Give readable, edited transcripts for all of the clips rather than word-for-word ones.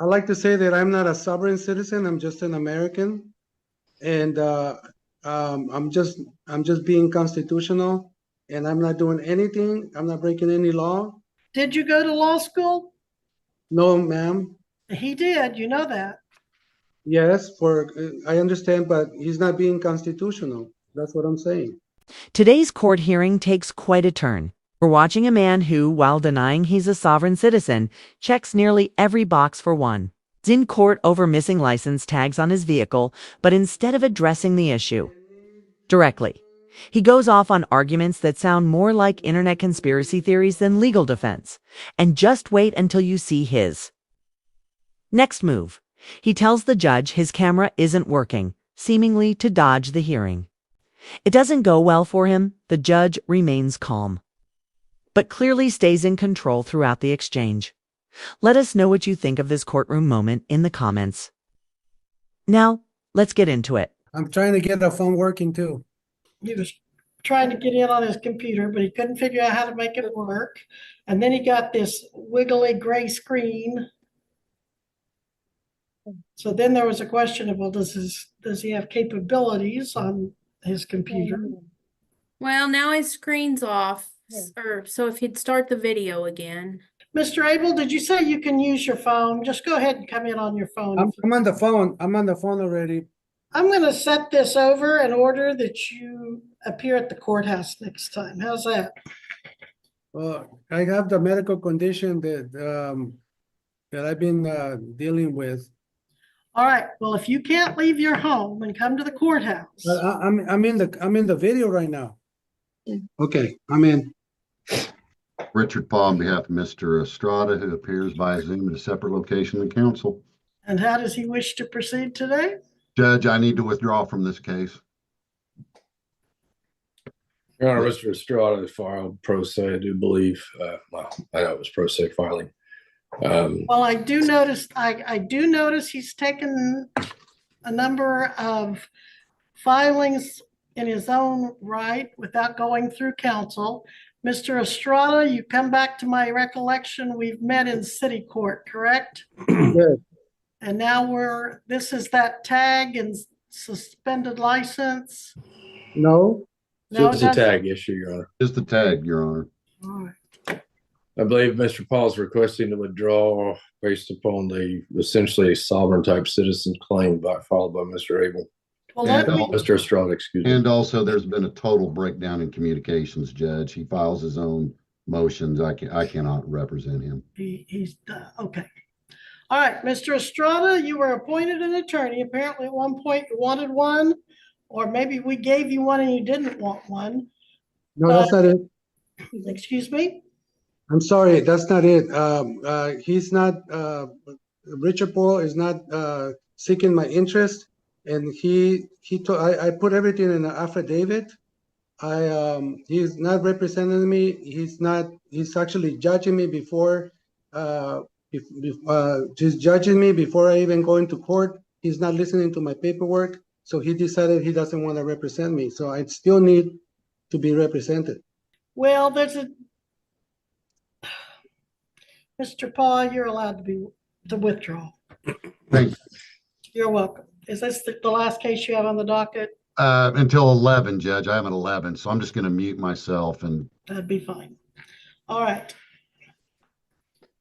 I like to say that I'm not a sovereign citizen. I'm just an American, and I'm just being constitutional, and I'm not doing anything. I'm not breaking any law. Did you go to law school? No, ma'am. He did, you know that. Yes, for I understand, but he's not being constitutional. That's what I'm saying. Today's court hearing takes quite a turn. We're watching a man who, while denying he's a sovereign citizen, checks nearly every box for one. He's in court over missing license tags on his vehicle, but instead of addressing the issue directly, he goes off on arguments that sound more like internet conspiracy theories than legal defense. And just wait until you see his next move. He tells the judge his camera isn't working, seemingly to dodge the hearing. It doesn't go well for him. The judge remains calm, but clearly stays in control throughout the exchange. Let us know what you think of this courtroom moment in the comments. Now, let's get into it. I'm trying to get the phone working too. He was trying to get in on his computer, but he couldn't figure out how to make it work. And then he got this wiggly gray screen. So then there was a question of, well, does he have capabilities on his computer? Well, now his screen's off. Or so if he'd start the video again. Mr. Abel, did you say you can use your phone? Just go ahead and come in on your phone. I'm on the phone. I'm on the phone already. I'm going to set this over in order that you appear at the courthouse next time. How's that? I have the medical condition that I've been dealing with. All right. Well, if you can't leave your home and come to the courthouse. I'm in the video right now. Okay, I'm in. Richard Paul on behalf of Mr. Estrada, who appears via Zoom at a separate location in council. And how does he wish to proceed today? Judge, I need to withdraw from this case. Your Honor, Mr. Estrada filed pro se, I do believe. Well, I know it was pro se filing. Well, I do notice he's taken a number of filings in his own right without going through counsel. Mr. Estrada, you come back to my recollection, we've met in city court, correct? Yes. And now this is that tag and suspended license? No. No, Just a tag issue, Your Honor. Just the tag, Your Honor. All right. I believe Mr. Paul is requesting to withdraw based upon essentially a sovereign type citizen claim filed by Mr. Abel. Well, Mr. Estrada, excuse me. And also, there's been a total breakdown in communications, Judge. He files his own motions. I cannot represent him. He's okay. All right, Mr. Estrada, you were appointed an attorney. Apparently at one point you wanted one, or maybe we gave you one and you didn't want one. No, that's not it. Excuse me? I'm sorry, that's not it. He's not, Richard Paul is not seeking my interest. And I put everything in an affidavit. He's not representing me. He's actually judging me before just judging me before I even go into court. He's not listening to my paperwork. So he decided he doesn't want to represent me. So I still need to be represented. Well, Mr. Paul, you're allowed to withdraw. Thank you. You're welcome. Is this the last case you have on the docket? Until 11, Judge. I have an 11, so I'm just going to mute myself. And that'd be fine. All right.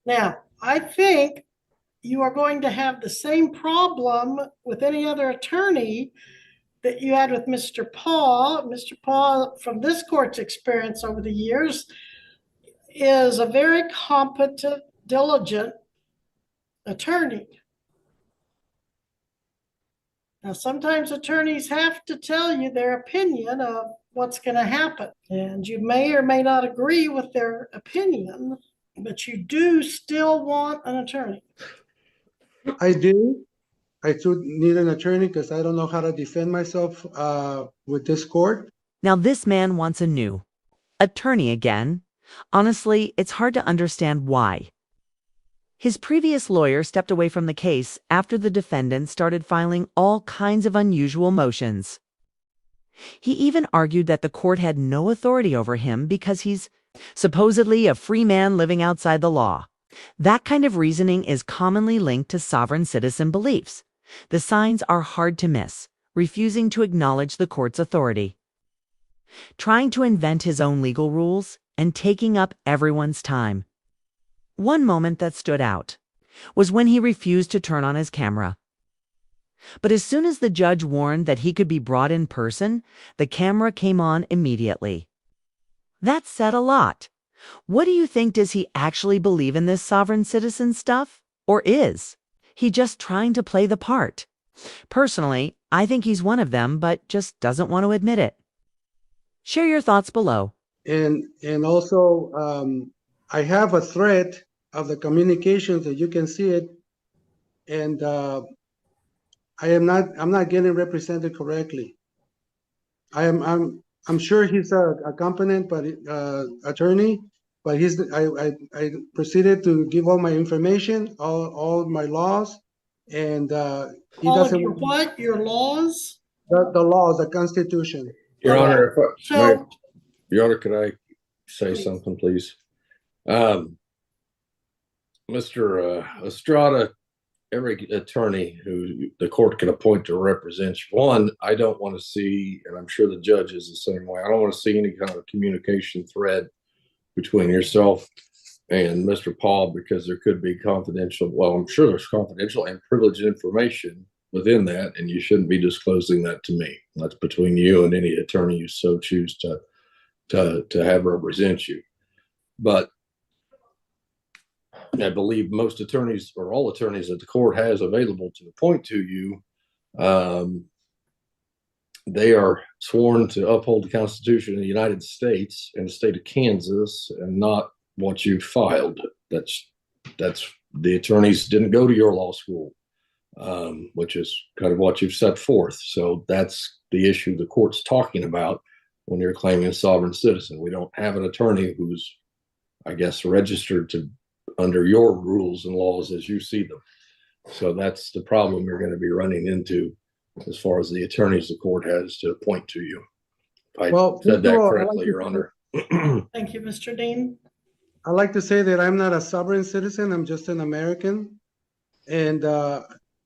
Now, I think you are going to have the same problem with any other attorney that you had with Mr. Paul. Mr. Paul, from this court's experience over the years, is a very competent, diligent attorney. Now, sometimes attorneys have to tell you their opinion of what's going to happen, and you may or may not agree with their opinion, but you do still want an attorney. I do. I do need an attorney because I don't know how to defend myself with this court. Now this man wants a new attorney again. Honestly, it's hard to understand why. His previous lawyer stepped away from the case after the defendant started filing all kinds of unusual motions. He even argued that the court had no authority over him because he's supposedly a free man living outside the law. That kind of reasoning is commonly linked to sovereign citizen beliefs. The signs are hard to miss, refusing to acknowledge the court's authority, trying to invent his own legal rules, and taking up everyone's time. One moment that stood out was when he refused to turn on his camera. But as soon as the judge warned that he could be brought in person, the camera came on immediately. That said a lot. What do you think? Does he actually believe in this sovereign citizen stuff? Or is he just trying to play the part? Personally, I think he's one of them, but just doesn't want to admit it. Share your thoughts below. And also, I have a thread of the communications that you can see it, and I'm not getting represented correctly. I'm sure he's a competent attorney, but I proceeded to give all my information, all my laws, and he All of doesn't your what? Your laws? the laws, the Constitution. Your Okay. Honor, So, Your Honor, could I say something, please? Mr. Estrada, every attorney who the court can appoint to represent you, one, I don't want to see, and I'm sure the judge is the same way, I don't want to see any kind of communication thread between yourself and Mr. Paul, because there could be confidential, well, I'm sure there's confidential and privileged information within that, and you shouldn't be disclosing that to me. That's between you and any attorney you so choose to have represent you. But I believe most attorneys, or all attorneys that the court has available to appoint to you, they are sworn to uphold the Constitution of the United States and the state of Kansas, and not what you filed. That's the attorneys didn't go to your law school, which is kind of what you've set forth. So that's the issue the court's talking about when you're claiming a sovereign citizen. We don't have an attorney who's, I guess, registered to under your rules and laws as you see them. So that's the problem you're going to be running into as far as the attorneys the court has to appoint to you. If I said that correctly, Your Honor. thank you, Mr. Dean. I like to say that I'm not a sovereign citizen. I'm just an American, and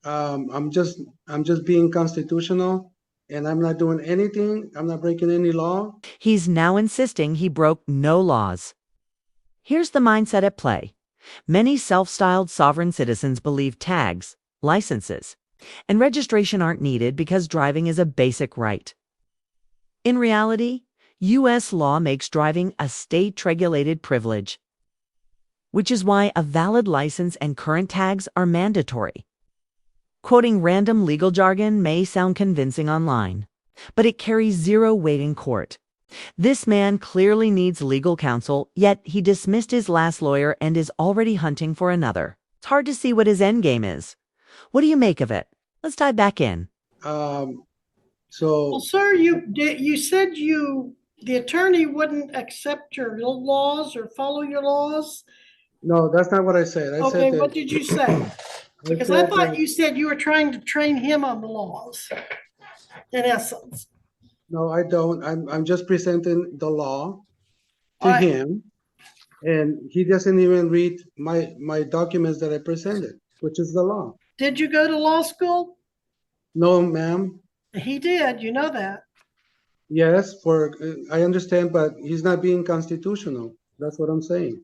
I'm just being constitutional, and I'm not doing anything. I'm not breaking any law. He's now insisting he broke no laws. Here's the mindset at play. Many self-styled sovereign citizens believe tags, licenses, and registration aren't needed because driving is a basic right. In reality, U.S. law makes driving a state-regulated privilege, which is why a valid license and current tags are mandatory. Quoting random legal jargon may sound convincing online, but it carries zero weight in court. This man clearly needs legal counsel, yet he dismissed his last lawyer and is already hunting for another. It's hard to see what his end game is. What do you make of it? Let's dive back in. Well, sir, you said the attorney wouldn't accept your laws or follow your laws. No, that's not what I said. I Okay, said what did you say? Because I said thought that- you said you were trying to train him on the laws, in essence. No, I don't. I'm just presenting the law to All right. him, and he doesn't even read my documents that I presented, which is the law. Did you go to law school? No, ma'am. He did, you know that. Yes, I understand, but he's not being constitutional. That's what I'm saying.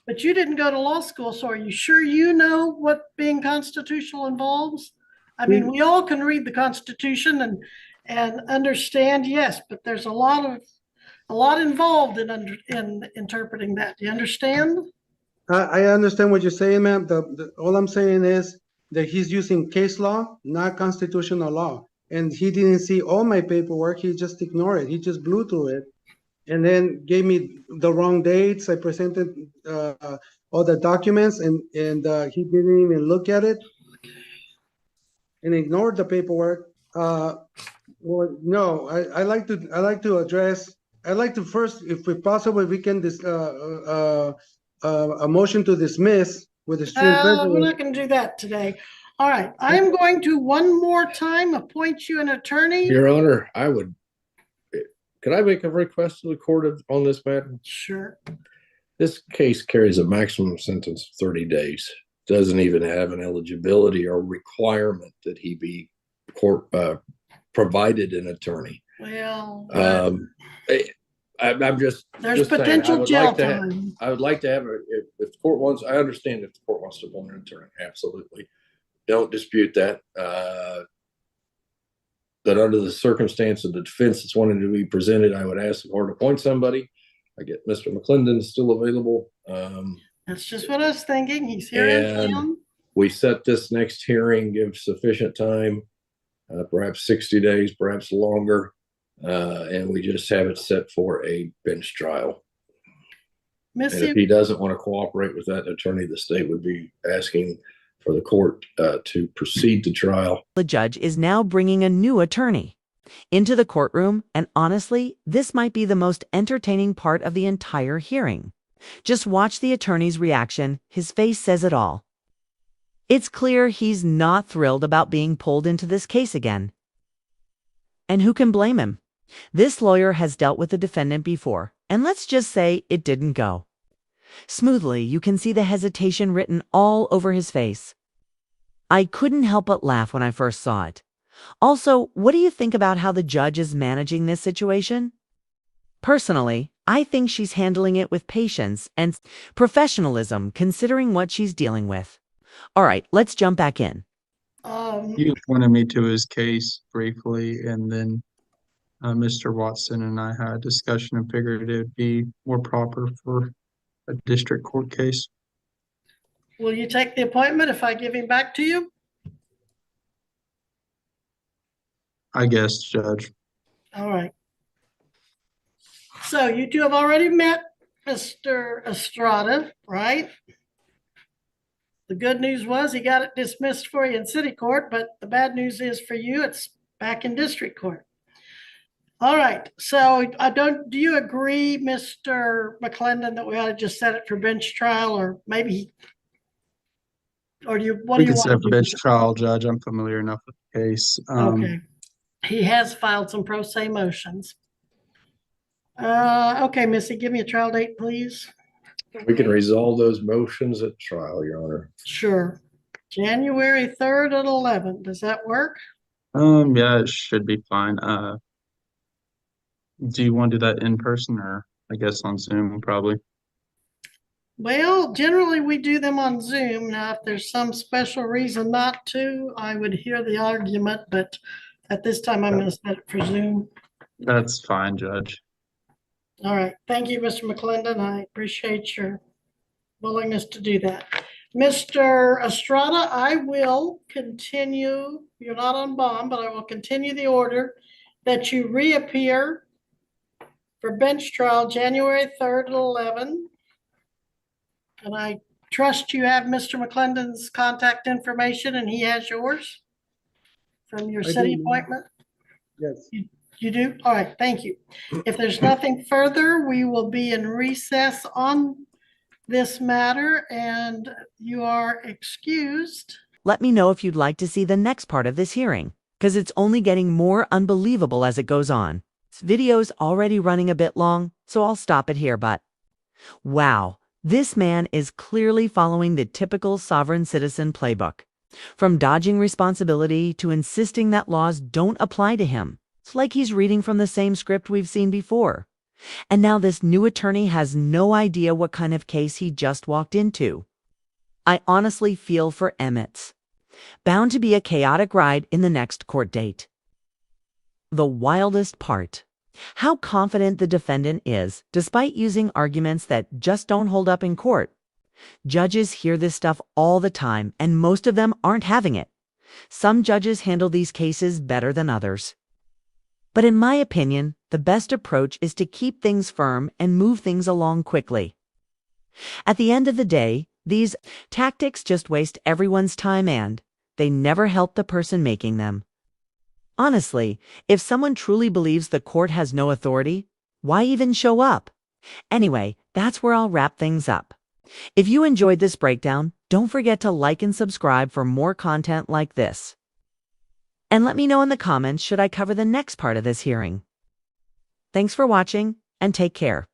But you didn't go to law school, so are you sure you know what being constitutional involves? I mean, we all can read the Constitution and understand, yes, but there's a lot involved in interpreting that. Do you understand? I understand what you're saying, ma'am. All I'm saying is that he's using case law, not constitutional law. And he didn't see all my paperwork. He just ignored it. He just blew through it and then gave me the wrong dates. I presented all the documents, and he didn't even look at it and ignored the paperwork. Well, no, I like to address. I'd like to first, if possible, we can a motion to dismiss with extreme We're prejudice. not going to do that today. All right, I am going to one more time appoint you an attorney. Your Honor, could I make a request to the court on this matter? Sure. This case carries a maximum sentence of 30 days. Doesn't even have an eligibility or requirement that he be provided an attorney. Well, I'm just there's just saying, potential jail time. I would like to have if the court wants. I understand if the court wants to appoint an attorney. Absolutely, don't dispute that. But under the circumstance of the defense that's wanting to be presented, I would ask the court to appoint somebody. I get Mr. McClendon still available. That's just what I was thinking. He's here in And town. we set this next hearing, give sufficient time, perhaps 60 days, perhaps longer, and we just have it set for a bench trial. And if Missy, he doesn't want to cooperate with that attorney, the state would be asking for the court to proceed to trial. The judge is now bringing a new attorney into the courtroom, and honestly, this might be the most entertaining part of the entire hearing. Just watch the attorney's reaction. His face says it all. It's clear he's not thrilled about being pulled into this case again. And who can blame him? This lawyer has dealt with the defendant before, and let's just say it didn't go smoothly. You can see the hesitation written all over his face. I couldn't help but laugh when I first saw it. Also, what do you think about how the judge is managing this situation? Personally, I think she's handling it with patience and professionalism, considering what she's dealing with. All right, let's jump back in. He pointed me to his case briefly, and then Mr. Watson and I had a discussion and figured it would be more proper for a district court case. will you take the appointment if I give him back to you? I guess, Judge. All right. So you two have already met Mr. Estrada, right? The good news was he got it dismissed for you in city court, but the bad news is for you, it's back in district court. All right, so do you agree, Mr. McClendon, that we ought to just set it for bench trial, or maybe, or do you, what do We you could set want up to a do? bench trial, Judge. I'm familiar enough with the case. Okay. He has filed some pro se motions. Okay, Missy, give me a trial date, please. We can resolve those motions at trial, Your Honor. Sure. January 3rd at 11. Does that work? Yeah, it should be fine. Do you want to do that in person, or I guess on Zoom, probably? Well, generally we do them on Zoom. Now, if there's some special reason not to, I would hear the argument, but at this time I'm going to set it for Zoom. That's fine, Judge. All right. Thank you, Mr. McClendon. I appreciate your willingness to do that. Mr. Estrada, I will continue. You're not on bond, but I will continue the order that you reappear for bench trial January 3rd at 11. And I trust you have Mr. McClendon's contact information and he has yours from your I city do. appointment. Yes. You do? All right, thank you. If there's nothing further, we will be in recess on this matter and you are excused. Let me know if you'd like to see the next part of this hearing, because it's only getting more unbelievable as it goes on. This video's already running a bit long, so I'll stop it here, but wow, this man is clearly following the typical sovereign citizen playbook. From dodging responsibility to insisting that laws don't apply to him. It's like he's reading from the same script we've seen before. And now this new attorney has no idea what kind of case he just walked into. I honestly feel for Emmett. Bound to be a chaotic ride in the next court date. The wildest part. How confident the defendant is, despite using arguments that just don't hold up in court. Judges hear this stuff all the time, and most of them aren't having it. Some judges handle these cases better than others. But in my opinion, the best approach is to keep things firm and move things along quickly. At the end of the day, these tactics just waste everyone's time and they never help the person making them. Honestly, if someone truly believes the court has no authority, why even show up? Anyway, that's where I'll wrap things up. If you enjoyed this breakdown, don't forget to like and subscribe for more content like this. And let me know in the comments should I cover the next part of this hearing. Thanks for watching and take care.